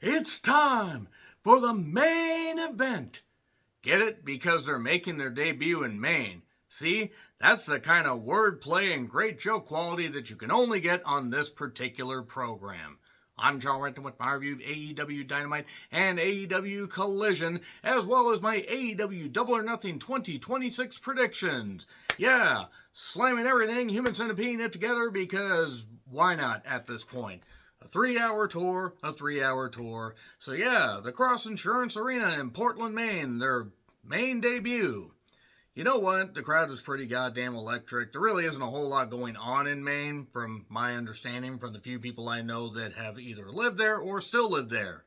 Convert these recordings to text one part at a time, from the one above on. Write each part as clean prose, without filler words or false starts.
It's time for the main event. Get it? Because they're making their debut in Maine. See, that's the kind of wordplay and great joke quality that you can only get on this particular program. I'm John Renton with my review of AEW Dynamite and AEW Collision, as well as my AEW Double or Nothing 2026 predictions. Yeah, slamming everything, human centipede it together because why not at this point? A 3-hour tour. So yeah, the Cross Insurance Arena in Portland, Maine, their main debut. You know what? The crowd is pretty goddamn electric. There really isn't a whole lot going on in Maine, from my understanding, from the few people I know that have either lived there or still live there.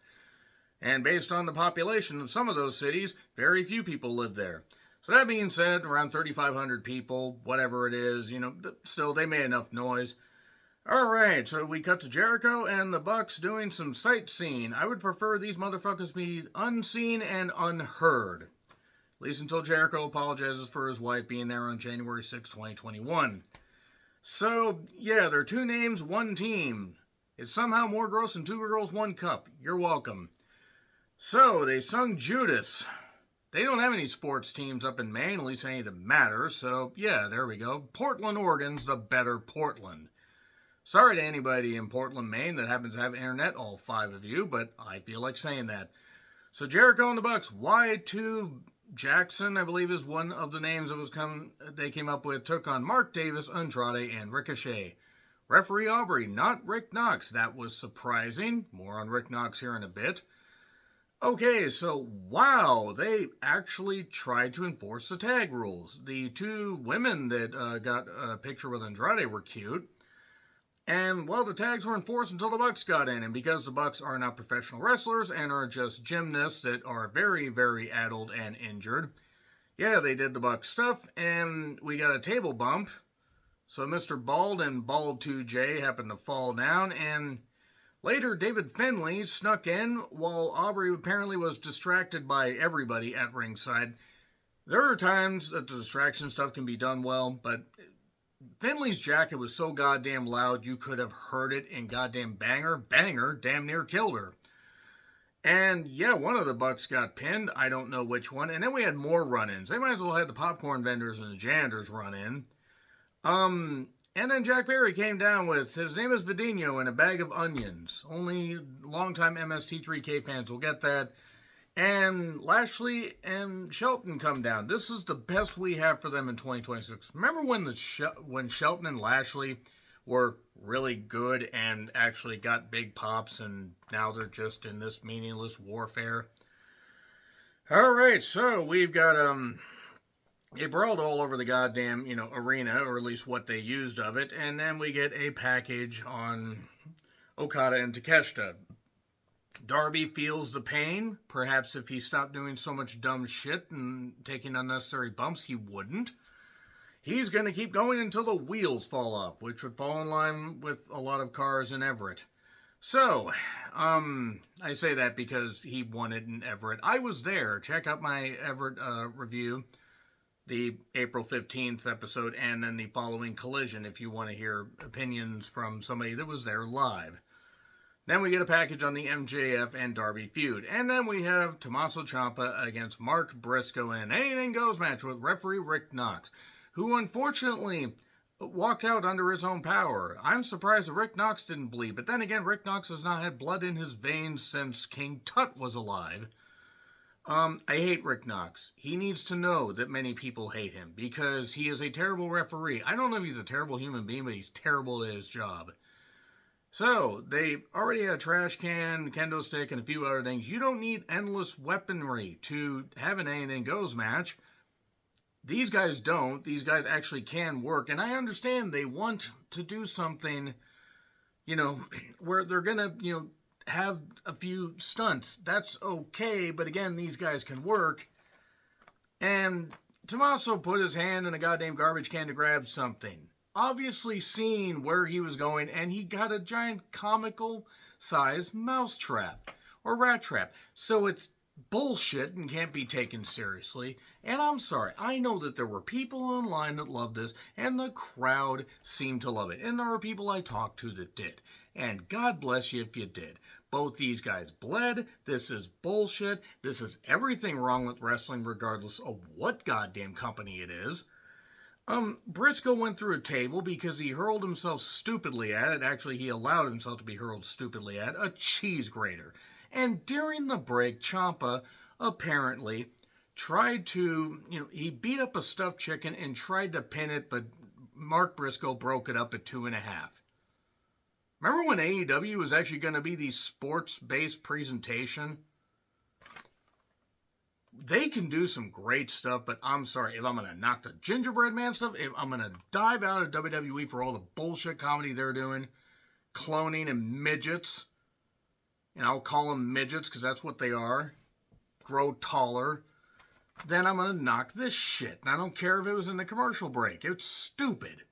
And based on the population of some of those cities, very few people live there. So that being said, around 3,500 people, whatever it is, still they made enough noise. Alright, so we cut to Jericho and the Bucks doing some sightseeing. I would prefer these motherfuckers be unseen and unheard. At least until Jericho apologizes for his wife being there on January 6, 2021. So, yeah, they're two names, one team. It's somehow more gross than two girls, one cup. You're welcome. So, they sung Judas. They don't have any sports teams up in Maine, at least any that matter. So, yeah, there we go. Portland, Oregon's the better Portland. Sorry to anybody in Portland, Maine that happens to have internet, all 5 of you, but I feel like saying that. So, Jericho and the Bucks, Y2... Jackson, I believe, is one of the names that they came up with, took on Mark Davis, Andrade, and Ricochet. Referee Aubrey, not Rick Knox. That was surprising. More on Rick Knox here in a bit. Okay, so, wow, they actually tried to enforce the tag rules. The 2 women that got a picture with Andrade were cute. And, well, the tags were enforced until the Bucks got in. And because the Bucks are not professional wrestlers and are just gymnasts that are very, very addled and injured, yeah, they did the Bucks stuff, and we got a table bump. So Mr. Bald and Bald 2J happened to fall down, and later David Finlay snuck in while Aubrey apparently was distracted by everybody at ringside. There are times that the distraction stuff can be done well, but Finley's jacket was so goddamn loud you could have heard it in goddamn banger damn near killed her. And yeah, one of the Bucks got pinned. I don't know which one. And then we had more run-ins. They might as well have the popcorn vendors and the janitors run in. And then Jack Perry came down with, his name is Vidinho, and a bag of onions. Only longtime MST3K fans will get that. And Lashley and Shelton come down. This is the best we have for them in 2026. Remember when Shelton and Lashley were really good and actually got big pops, and now they're just in this meaningless warfare? All right, so we've got it brawled all over the goddamn arena, or at least what they used of it, and then we get a package on Okada and Takeshita. Darby feels the pain. Perhaps if he stopped doing so much dumb shit and taking unnecessary bumps, he wouldn't. He's going to keep going until the wheels fall off, which would fall in line with a lot of cars in Everett. So, I say that because he won it in Everett. I was there. Check out my Everett review, the April 15th episode, and then the following Collision if you want to hear opinions from somebody that was there live. Then we get a package on the MJF and Darby feud. And then we have Tommaso Ciampa against Mark Briscoe in an anything goes match with referee Rick Knox, who unfortunately walked out under his own power. I'm surprised that Rick Knox didn't bleed, but then again, Rick Knox has not had blood in his veins since King Tut was alive. I hate Rick Knox. He needs to know that many people hate him because he is a terrible referee. I don't know if he's a terrible human being, but he's terrible at his job. So, they already had a trash can, kendo stick, and a few other things. You don't need endless weaponry to have an anything goes match. These guys don't. These guys actually can work. And I understand they want to do something, where they're going to, have a few stunts. That's okay. But again, these guys can work. And Tommaso put his hand in a goddamn garbage can to grab something. Obviously seeing where he was going, and he got a giant comical size mouse trap or rat trap. So it's bullshit and can't be taken seriously. And I'm sorry, I know that there were people online that loved this, and the crowd seemed to love it. And there are people I talked to that did. And God bless you if you did. Both these guys bled. This is bullshit. This is everything wrong with wrestling, regardless of what goddamn company it is. Briscoe went through a table because he hurled himself stupidly at it. Actually, he allowed himself to be hurled stupidly at a cheese grater. And during the break, Ciampa apparently tried to, he beat up a stuffed chicken and tried to pin it, but Mark Briscoe broke it up at 2.5. Remember when AEW was actually going to be the sports-based presentation? They can do some great stuff, but I'm sorry, if I'm going to knock the Gingerbread Man stuff, if I'm going to dive out of WWE for all the bullshit comedy they're doing, cloning and midgets, and I'll call them midgets because that's what they are, grow taller, then I'm going to knock this shit. And I don't care if it was in the commercial break. It's stupid.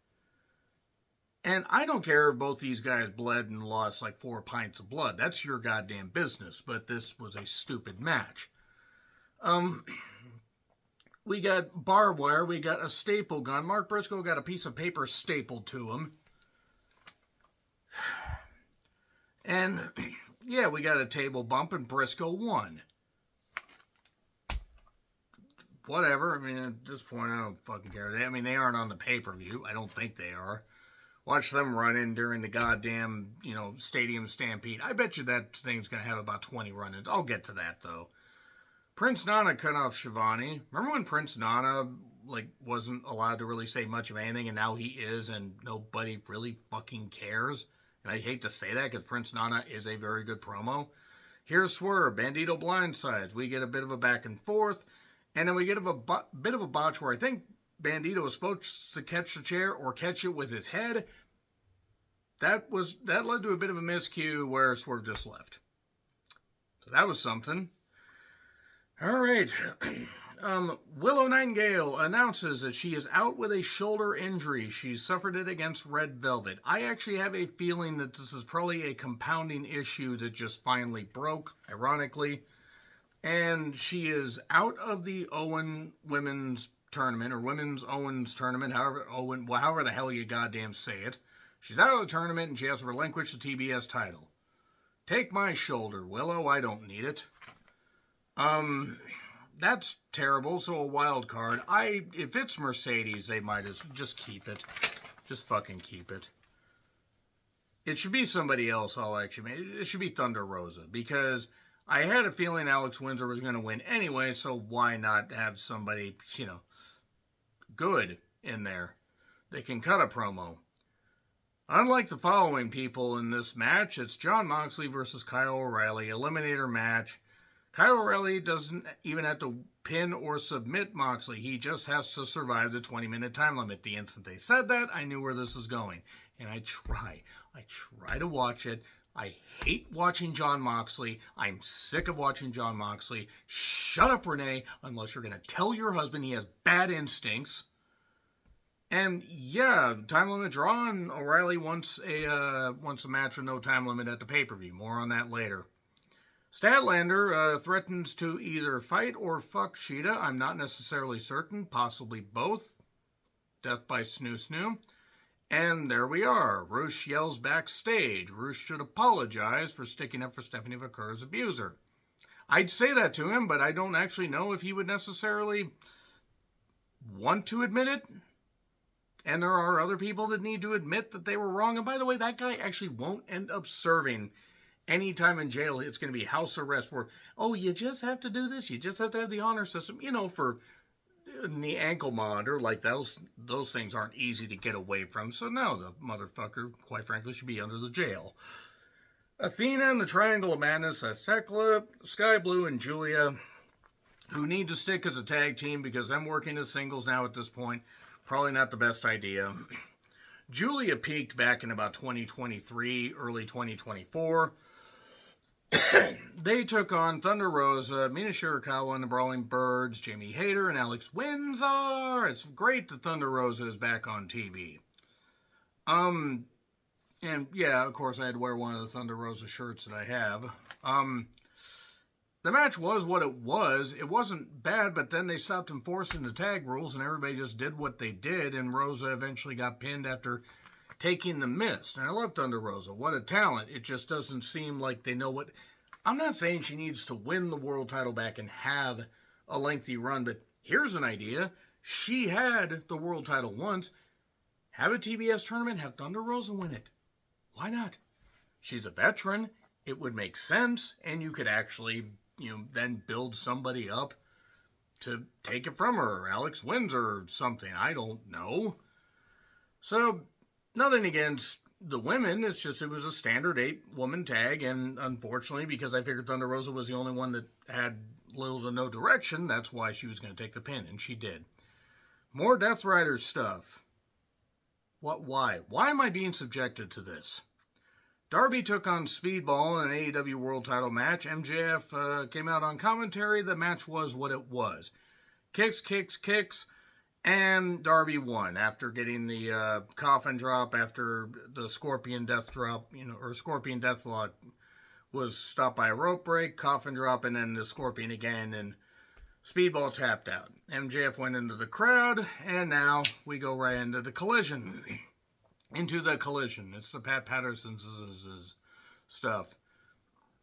And I don't care if both these guys bled and lost like 4 pints of blood. That's your goddamn business. But this was a stupid match. We got barbed wire. We got a staple gun. Mark Briscoe got a piece of paper stapled to him. And, yeah, we got a table bump and Briscoe won. Whatever. I mean, at this point, I don't fucking care. They aren't on the pay-per-view. I don't think they are. Watch them run in during the goddamn, stadium stampede. I bet you that thing's going to have about 20 run-ins. I'll get to that, though. Prince Nana cut off Shivani. Remember when Prince Nana, wasn't allowed to really say much of anything, and now he is, and nobody really fucking cares? And I hate to say that, because Prince Nana is a very good promo. Here's Swerve. Bandito blindsides. We get a bit of a back and forth, and then we get a bit of a botch where I think Bandito was supposed to catch the chair or catch it with his head. That led to a bit of a miscue where Swerve just left. So that was something. All right. Willow Nightingale announces that she is out with a shoulder injury. She suffered it against Red Velvet. I actually have a feeling that this is probably a compounding issue that just finally broke, ironically. And she is out of the Owen Women's Tournament, or Women's Owens Tournament, however the hell you goddamn say it. She's out of the tournament and she has to relinquish the TBS title. Take my shoulder, Willow. I don't need it. That's terrible. So a wild card. If it's Mercedes, they might just keep it. Just fucking keep it. It should be somebody else. It should be Thunder Rosa, because I had a feeling Alex Windsor was going to win anyway. So why not have somebody, good in there? They can cut a promo. Unlike the following people in this match, it's Jon Moxley versus Kyle O'Reilly, eliminator match. Kyle O'Reilly doesn't even have to pin or submit Moxley. He just has to survive the 20-minute time limit. The instant they said that, I knew where this was going. And I try to watch it. I hate watching Jon Moxley. I'm sick of watching Jon Moxley. Shut up, Renee, unless you're going to tell your husband he has bad instincts. And yeah, time limit draw, and O'Reilly wants a match with no time limit at the pay-per-view. More on that later. Statlander threatens to either fight or fuck Sheeta. I'm not necessarily certain. Possibly both. Death by Snoo Snoo. And there we are. Roosh yells backstage. Roosh should apologize for sticking up for Stephanie McCur's abuser. I'd say that to him, but I don't actually know if he would necessarily want to admit it. And there are other people that need to admit that they were wrong. And by the way, that guy actually won't end up serving any time in jail. It's going to be house arrest where, you just have to do this. You just have to have the honor system. For the ankle monitor, those things aren't easy to get away from. So no, the motherfucker, quite frankly, should be under the jail. Athena and the Triangle of Madness. That's Tekla, Sky Blue, and Julia, who need to stick as a tag team because them working as singles now at this point. Probably not the best idea. Julia peaked back in about 2023, early 2024. They took on Thunder Rosa, Mina Shirakawa and the Brawling Birds, Jamie Hayter, and Alex Windsor. It's great that Thunder Rosa is back on TV. And yeah, of course, I had to wear one of the Thunder Rosa shirts that I have. The match was what it was. It wasn't bad, but then they stopped enforcing the tag rules, and everybody just did what they did, and Rosa eventually got pinned after taking the mist. And I love Thunder Rosa. What a talent. It just doesn't seem like they know what... I'm not saying she needs to win the world title back and have a lengthy run, but here's an idea. She had the world title once. Have a TBS tournament, have Thunder Rosa win it. Why not? She's a veteran. It would make sense, and you could actually, then build somebody up to take it from her. Alex wins or something. I don't know. So, nothing against the women. It's just it was a standard 8-woman tag, and unfortunately, because I figured Thunder Rosa was the only one that had little to no direction, that's why she was going to take the pin, and she did. More Death Rider stuff. What? Why? Why am I being subjected to this? Darby took on Speedball in an AEW World Title match. MJF came out on commentary. The match was what it was. Kicks, and Darby won after getting the coffin drop after the Scorpion Death drop, or Scorpion Deathlock was stopped by a rope break, coffin drop, and then the Scorpion again, and Speedball tapped out. MJF went into the crowd, and now we go right into the collision. It's the Pat Patterson's stuff.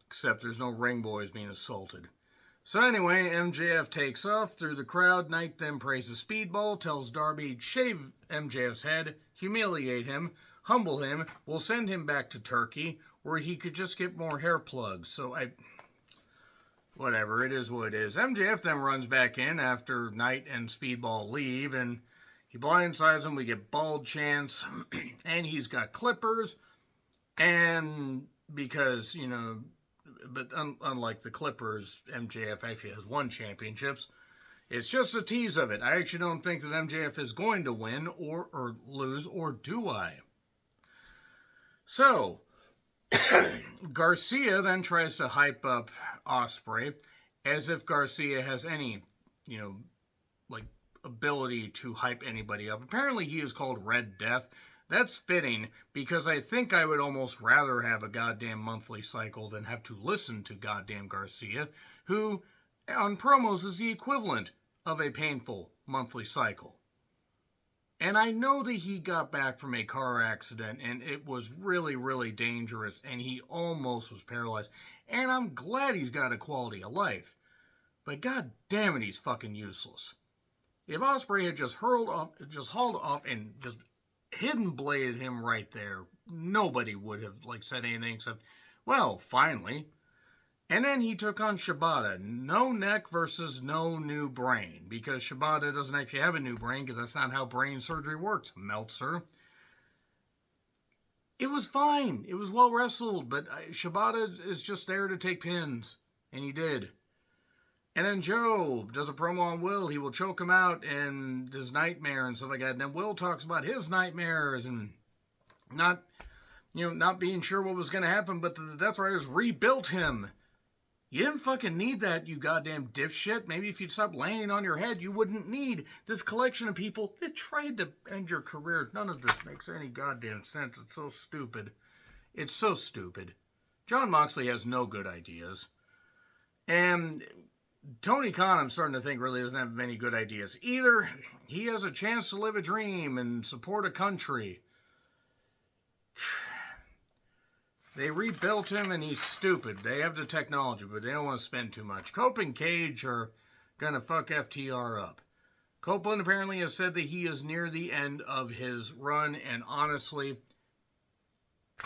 Except there's no ring boys being assaulted. So anyway, MJF takes off through the crowd. Knight then praises Speedball, tells Darby, shave MJF's head, humiliate him, humble him, will send him back to Turkey, where he could just get more hair plugs. Whatever, it is what it is. MJF then runs back in after Knight and Speedball leave, and he blindsides him. We get bald chants, and he's got clippers, and because, but unlike the Clippers, MJF actually has won championships. It's just a tease of it. I actually don't think that MJF is going to win or lose, or do I? So, Garcia then tries to hype up Ospreay as if Garcia has any, ability to hype anybody up. Apparently he is called Red Death. That's fitting, because I think I would almost rather have a goddamn monthly cycle than have to listen to goddamn Garcia, who on promos is the equivalent of a painful monthly cycle. And I know that he got back from a car accident, and it was really, really dangerous, and he almost was paralyzed. And I'm glad he's got a quality of life. But god damn it, he's fucking useless. If Ospreay had just hauled off and just hidden bladed him right there, nobody would have said anything except, well, finally. And then he took on Shibata. No neck versus no new brain, because Shibata doesn't actually have a new brain, because that's not how brain surgery works, Meltzer. It was fine. It was well wrestled, but Shibata is just there to take pins, and he did. And then Joe does a promo on Will. He will choke him out and his nightmare and stuff like that. And then Will talks about his nightmares and not being sure what was going to happen, but the Death Riders rebuilt him. You didn't fucking need that, you goddamn dipshit. Maybe if you'd stop laying on your head, you wouldn't need this collection of people that tried to end your career. None of this makes any goddamn sense. It's so stupid. It's so stupid. Jon Moxley has no good ideas. And Tony Khan, I'm starting to think, really doesn't have many good ideas either. He has a chance to live a dream and support a country. They rebuilt him, and he's stupid. They have the technology, but they don't want to spend too much. Cope and Cage are going to fuck FTR up. Copeland apparently has said that he is near the end of his run, and honestly,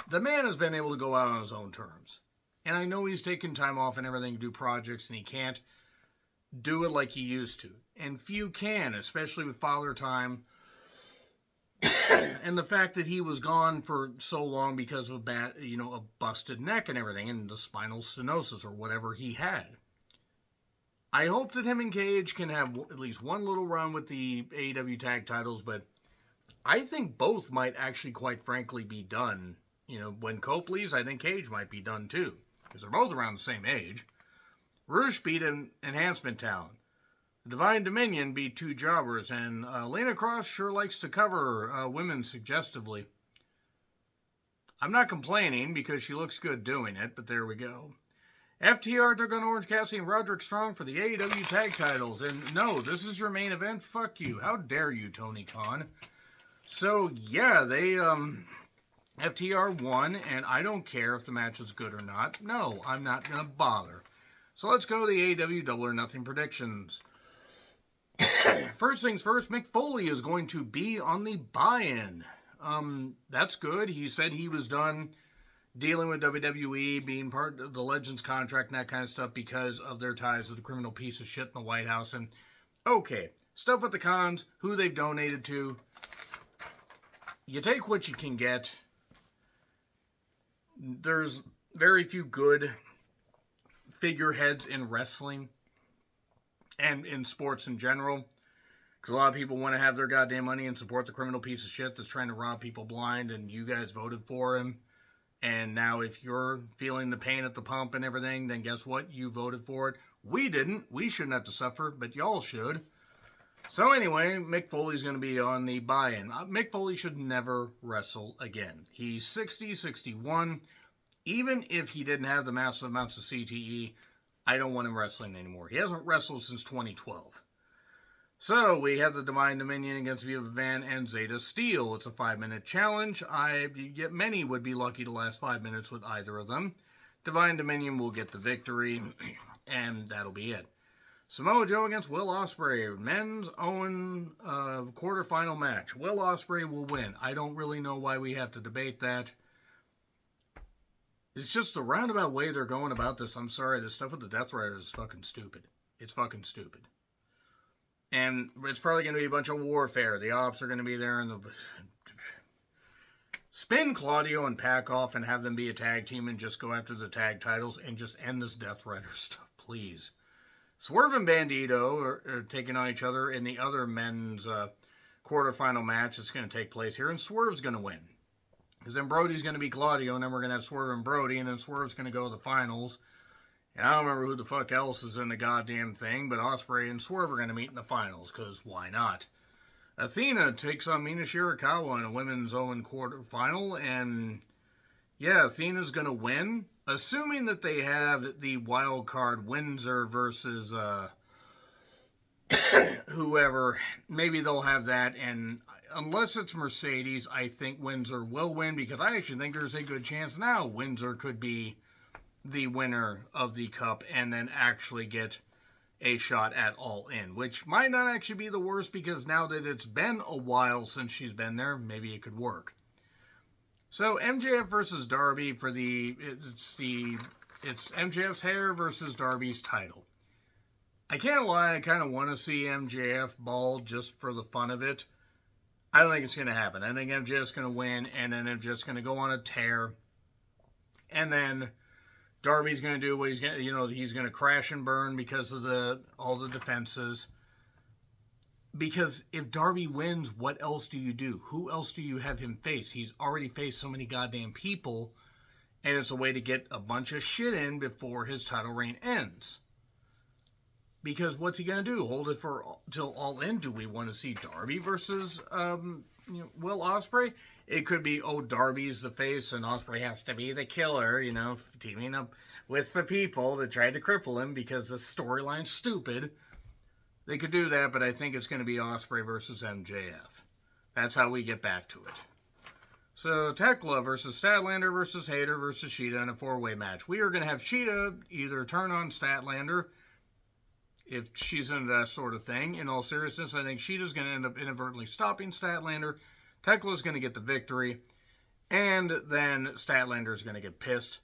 the man has been able to go out on his own terms. And I know he's taken time off and everything to do projects, and he can't do it like he used to. And few can, especially with Father Time. And the fact that he was gone for so long because of a busted neck and everything, and the spinal stenosis or whatever he had. I hope that him and Cage can have at least one little run with the AEW tag titles, but I think both might actually, quite frankly, be done. When Cope leaves, I think Cage might be done too, because they're both around the same age. Rouge beat an Enhancement Talent. Divine Dominion beat two jobbers, and Lena Cross sure likes to cover women suggestively. I'm not complaining because she looks good doing it, but there we go. FTR took on Orange Cassidy and Roderick Strong for the AEW tag titles, and no, this is your main event? Fuck you. How dare you, Tony Khan? So, yeah, they, FTR won, and I don't care if the match is good or not. No, I'm not going to bother. So let's go to the AEW Double or Nothing predictions. First things first, Mick Foley is going to be on the buy-in. That's good. He said he was done dealing with WWE, being part of the Legends contract and that kind of stuff because of their ties with the criminal piece of shit in the White House. And, okay, stuff with the cons, who they've donated to. You take what you can get. There's very few good figureheads in wrestling and in sports in general. Because a lot of people want to have their goddamn money and support the criminal piece of shit that's trying to rob people blind, and you guys voted for him. And now if you're feeling the pain at the pump and everything, then guess what? You voted for it. We didn't. We shouldn't have to suffer, but y'all should. So anyway, Mick Foley's going to be on the buy-in. Mick Foley should never wrestle again. He's 60, 61. Even if he didn't have the massive amounts of CTE, I don't want him wrestling anymore. He hasn't wrestled since 2012. So we have the Divine Dominion against Viva Van and Zeta Steel. It's a 5-minute challenge. Many would be lucky to last 5 minutes with either of them. Divine Dominion will get the victory, and that'll be it. Samoa Joe against Will Ospreay, men's own quarterfinal match. Will Ospreay will win. I don't really know why we have to debate that. It's just the roundabout way they're going about this. I'm sorry, this stuff with the Death Riders is fucking stupid. It's fucking stupid. And it's probably going to be a bunch of warfare. The Ops are going to be there, and spin Claudio and Pac off and have them be a tag team and just go after the tag titles and just end this Death Rider stuff, please. Swerve and Bandito are taking on each other in the other men's quarterfinal match that's going to take place here, and Swerve's going to win. Because then Brody's going to be Claudio, and then we're going to have Swerve and Brody, and then Swerve's going to go to the finals. And I don't remember who the fuck else is in the goddamn thing, but Ospreay and Swerve are going to meet in the finals, because why not? Athena takes on Mina Shirakawa in a women's own quarterfinal, and yeah, Athena's going to win. Assuming that they have the wild card Windsor versus whoever, maybe they'll have that. And unless it's Mercedes, I think Windsor will win, because I actually think there's a good chance now Windsor could be the winner of the cup and then actually get a shot at All In, which might not actually be the worst, because now that it's been a while since she's been there, maybe it could work. So MJF versus Darby for it's MJF's hair versus Darby's title. I can't lie, I kind of want to see MJF bald just for the fun of it. I don't think it's going to happen. I think MJF's going to win, and then MJF's going to go on a tear, and then Darby's going to do what he's going to, he's going to crash and burn because of all the defenses. Because if Darby wins, what else do you do? Who else do you have him face? He's already faced so many goddamn people, and it's a way to get a bunch of shit in before his title reign ends. Because what's he going to do? Hold it till All In? Do we want to see Darby versus Will Ospreay? It could be, Darby's the face and Ospreay has to be the killer, teaming up with the people that tried to cripple him because the storyline's stupid. They could do that, but I think it's going to be Ospreay versus MJF. That's how we get back to it. So, Tekla versus Statlander versus Hayter versus Sheeta in a 4-way match. We are going to have Sheeta either turn on Statlander if she's into that sort of thing. In all seriousness, I think Sheeta's going to end up inadvertently stopping Statlander. Tekla's going to get the victory. And then Statlander's going to get pissed.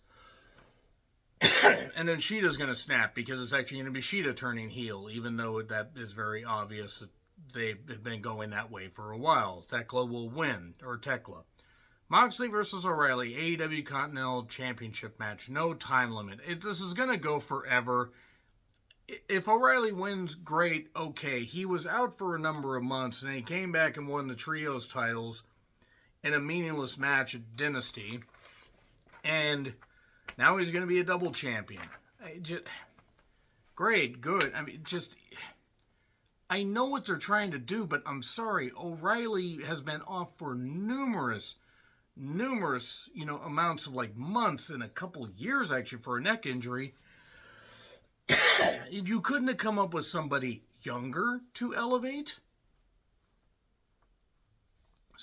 And then Sheeta's going to snap, because it's actually going to be Sheeta turning heel, even though that is very obvious that they've been going that way for a while. Tekla will win, or Tekla. Moxley versus O'Reilly, AEW Continental Championship match. No time limit. This is going to go forever. If O'Reilly wins, great, okay. He was out for a number of months, and he came back and won the Trios titles in a meaningless match at Dynasty. And now he's going to be a double champion. Great, good. I know what they're trying to do, but I'm sorry. O'Reilly has been off for numerous, amounts of months and a couple of years actually for a neck injury. You couldn't have come up with somebody younger to elevate?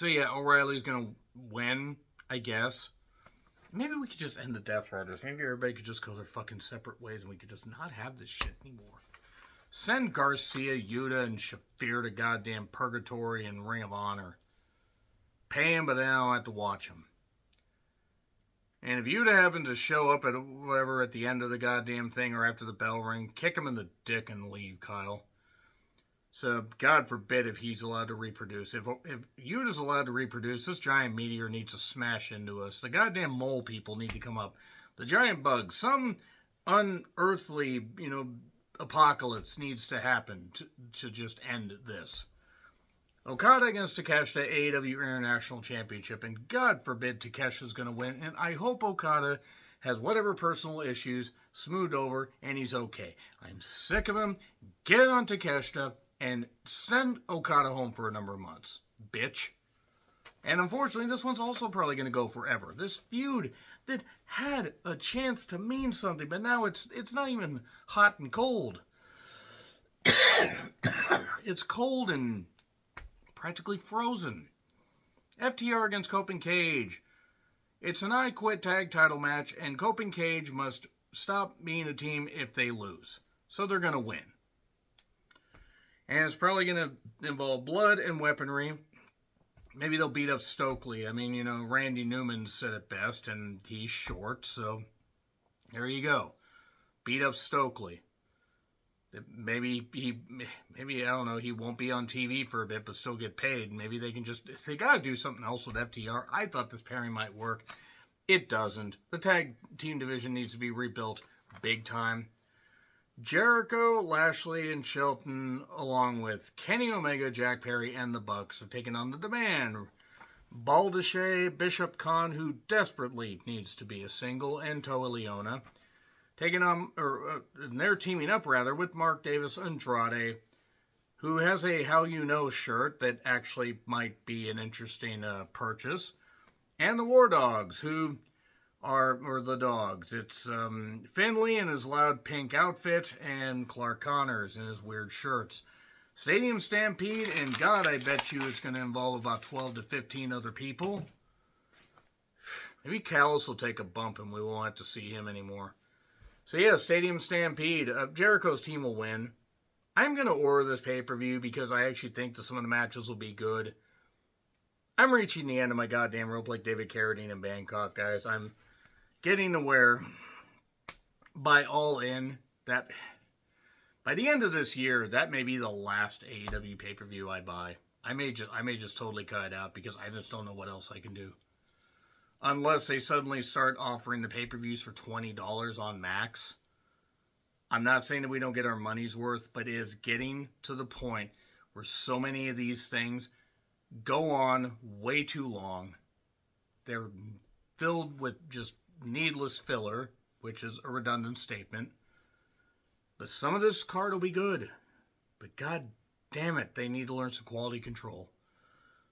So yeah, O'Reilly's going to win, I guess. Maybe we could just end the Death Riders. Maybe everybody could just go their fucking separate ways and we could just not have this shit anymore. Send Garcia, Yuta, and Shafir to goddamn Purgatory and Ring of Honor. Pay him, but then I don't have to watch him. And if Yuta happens to show up at whatever at the end of the goddamn thing or after the bell ring, kick him in the dick and leave, Kyle. So, God forbid if he's allowed to reproduce. If Yuta's allowed to reproduce, this giant meteor needs to smash into us. The goddamn mole people need to come up. The giant bugs. Some unearthly, apocalypse needs to happen to just end this. Okada against Takeshita, AEW International Championship, and God forbid Takeshita's going to win, and I hope Okada has whatever personal issues smoothed over, and he's okay. I'm sick of him. Get on Takeshita, and send Okada home for a number of months, bitch. And unfortunately, this one's also probably going to go forever. This feud that had a chance to mean something, but now it's not even hot and cold. It's cold and practically frozen. FTR against Cope and Cage. It's an I Quit tag title match, and Cope and Cage must stop being a team if they lose. So they're going to win. And it's probably going to involve blood and weaponry. Maybe they'll beat up Stokely. I mean, Randy Newman said it best, and he's short, so there you go. Beat up Stokely. Maybe I don't know, he won't be on TV for a bit, but still get paid. Maybe they can if they got to do something else with FTR. I thought this pairing might work. It doesn't. The tag team division needs to be rebuilt big time. Jericho, Lashley, and Shelton, along with Kenny Omega, Jack Perry, and the Bucks, are taking on the Demand. Baldachet, Bishop Khan, who desperately needs to be a single, and Toa Liona, taking on, they're teaming up with Mark Davis Andrade, who has a How You Know shirt that actually might be an interesting purchase, and the War Dogs, who or the dogs. It's Finley in his loud pink outfit and Clark Connors in his weird shirts. Stadium Stampede, and God, I bet you it's going to involve about 12 to 15 other people. Maybe Callis will take a bump and we won't have to see him anymore. So yeah, Stadium Stampede. Jericho's team will win. I'm going to order this pay-per-view because I actually think that some of the matches will be good. I'm reaching the end of my goddamn rope like David Carradine in Bangkok, guys. I'm getting to where, by All In, that by the end of this year, that may be the last AEW pay-per-view I buy. I may just totally cut it out because I just don't know what else I can do. Unless they suddenly start offering the pay-per-views for $20 on Max. I'm not saying that we don't get our money's worth, but it is getting to the point where so many of these things go on way too long. They're filled with just needless filler, which is a redundant statement. But some of this card will be good. But god damn it, they need to learn some quality control.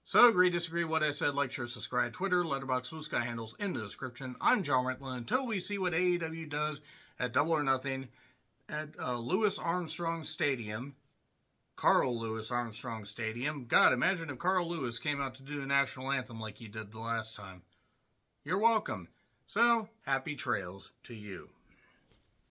So agree, disagree, what I said, like, share, subscribe, Twitter, Letterboxd, Blue Sky handles in the description. I'm John Rentlund. Until we see what AEW does at Double or Nothing at Louis Armstrong Stadium, Carl Louis Armstrong Stadium. God, imagine if Carl Lewis came out to do the national anthem like he did the last time. You're welcome. So, happy trails to you.